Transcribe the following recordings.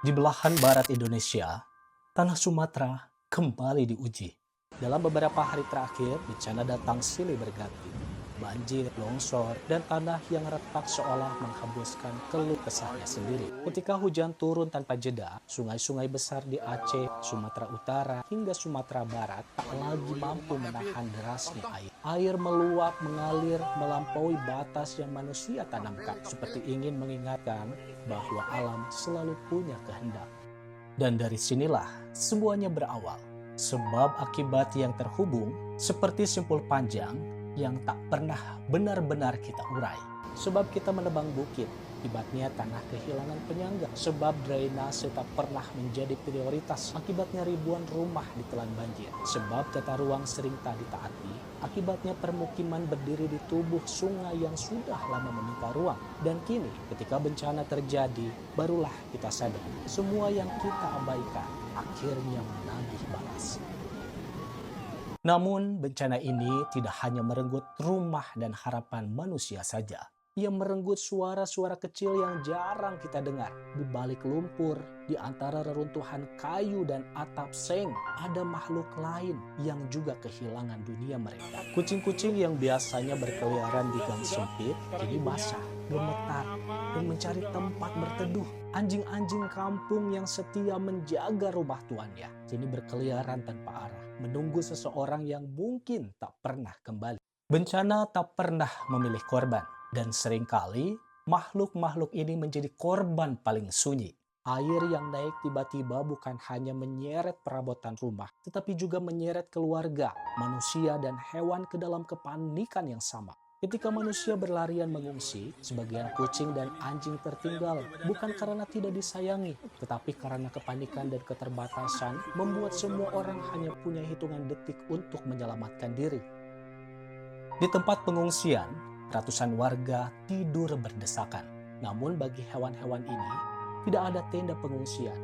Di belahan barat Indonesia, tanah Sumatera kembali diuji. Dalam beberapa hari terakhir, bencana datang silih berganti. Banjir, longsor, dan tanah yang retak seolah menghembuskan keluh kesahnya sendiri. Ketika hujan turun tanpa jeda, sungai-sungai besar di Aceh, Sumatera Utara, hingga Sumatera Barat tak lagi mampu menahan derasnya air. Air meluap, mengalir, melampaui batas yang manusia tanamkan, seperti ingin mengingatkan bahwa alam selalu punya kehendak. Dan dari sinilah semuanya berawal. Sebab akibat yang terhubung seperti simpul panjang yang tak pernah benar-benar kita urai. Sebab kita menebang bukit, akibatnya tanah kehilangan penyangga. Sebab drainase tak pernah menjadi prioritas, akibatnya ribuan rumah ditelan banjir. Sebab tata ruang sering tak ditaati, akibatnya permukiman berdiri di tubuh sungai yang sudah lama meminta ruang. Dan kini ketika bencana terjadi, barulah kita sadar semua yang kita abaikan akhirnya menagih balas. Namun bencana ini tidak hanya merenggut rumah dan harapan manusia saja. Ia merenggut suara-suara kecil yang jarang kita dengar. Di balik lumpur, di antara reruntuhan kayu dan atap seng, ada makhluk lain yang juga kehilangan dunia mereka. Kucing-kucing yang biasanya berkeliaran di gang sempit, kini basah, gemetar, dan mencari tempat berteduh. Anjing-anjing kampung yang setia menjaga rumah tuannya, kini berkeliaran tanpa arah, menunggu seseorang yang mungkin tak pernah kembali. Bencana tak pernah memilih korban. Dan seringkali makhluk-makhluk ini menjadi korban paling sunyi. Air yang naik tiba-tiba bukan hanya menyeret perabotan rumah, tetapi juga menyeret keluarga, manusia, dan hewan ke dalam kepanikan yang sama. Ketika manusia berlarian mengungsi, sebagian kucing dan anjing tertinggal, bukan karena tidak disayangi, tetapi karena kepanikan dan keterbatasan membuat semua orang hanya punya hitungan detik untuk menyelamatkan diri. Di tempat pengungsian, ratusan warga tidur berdesakan. Namun bagi hewan-hewan ini, tidak ada tenda pengungsian.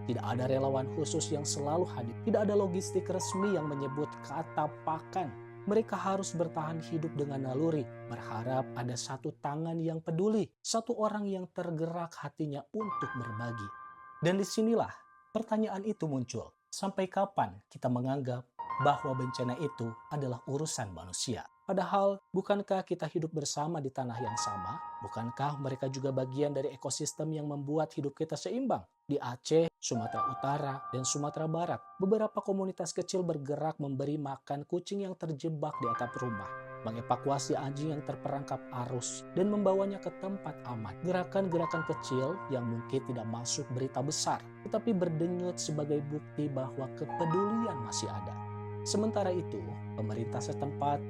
Tidak ada relawan khusus yang selalu hadir. Tidak ada logistik resmi yang menyebut kata pakan. Mereka harus bertahan hidup dengan naluri, berharap ada satu tangan yang peduli, satu orang yang tergerak hatinya untuk berbagi. Dan disinilah pertanyaan itu muncul. Sampai kapan kita menganggap bahwa bencana itu adalah urusan manusia? Padahal, bukankah kita hidup bersama di tanah yang sama? Bukankah mereka juga bagian dari ekosistem yang membuat hidup kita seimbang? Di Aceh, Sumatera Utara, dan Sumatera Barat, beberapa komunitas kecil bergerak memberi makan kucing yang terjebak di atap rumah, mengevakuasi anjing yang terperangkap arus, dan membawanya ke tempat aman. Gerakan-gerakan kecil yang mungkin tidak masuk berita besar, tetapi berdenyut sebagai bukti bahwa kepedulian masih ada. Sementara itu, pemerintah setempat,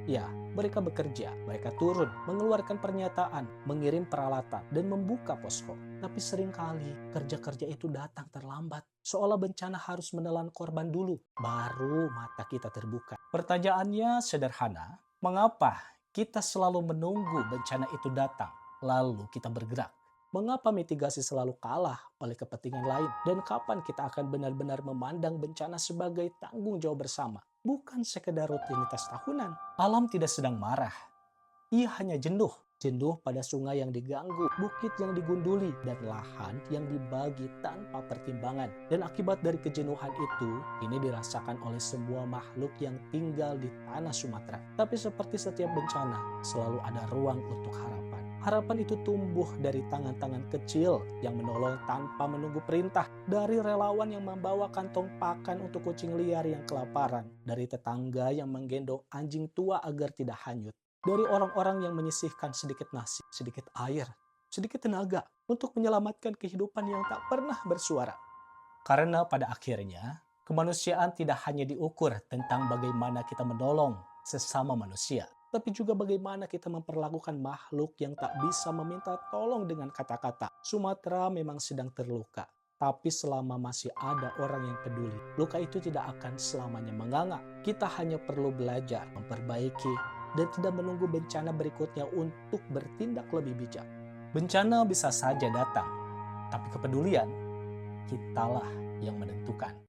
mereka bekerja, mereka turun, mengeluarkan pernyataan, mengirim peralatan, dan membuka posko. Tapi seringkali kerja-kerja itu datang terlambat, seolah bencana harus menelan korban dulu, baru mata kita terbuka. Pertanyaannya sederhana, mengapa kita selalu menunggu bencana itu datang, lalu kita bergerak? Mengapa mitigasi selalu kalah oleh kepentingan lain? Dan kapan kita akan benar-benar memandang bencana sebagai tanggung jawab bersama? Bukan sekedar rutinitas tahunan. Alam tidak sedang marah. Ia hanya jenuh. Jenuh pada sungai yang diganggu, bukit yang digunduli, dan lahan yang dibagi tanpa pertimbangan. Dan akibat dari kejenuhan itu, ini dirasakan oleh semua makhluk yang tinggal di tanah Sumatera. Tapi seperti setiap bencana, selalu ada ruang untuk harapan. Harapan itu tumbuh dari tangan-tangan kecil yang menolong tanpa menunggu perintah, dari relawan yang membawa kantong pakan untuk kucing liar yang kelaparan, dari tetangga yang menggendong anjing tua agar tidak hanyut, dari orang-orang yang menyisihkan sedikit nasi, sedikit air, sedikit tenaga untuk menyelamatkan kehidupan yang tak pernah bersuara. Karena pada akhirnya, kemanusiaan tidak hanya diukur tentang bagaimana kita menolong sesama manusia, tapi juga bagaimana kita memperlakukan makhluk yang tak bisa meminta tolong dengan kata-kata. Sumatera memang sedang terluka, tapi selama masih ada orang yang peduli, luka itu tidak akan selamanya menganga. Kita hanya perlu belajar, memperbaiki, dan tidak menunggu bencana berikutnya untuk bertindak lebih bijak. Bencana bisa saja datang, tapi kepedulian, kitalah yang menentukan.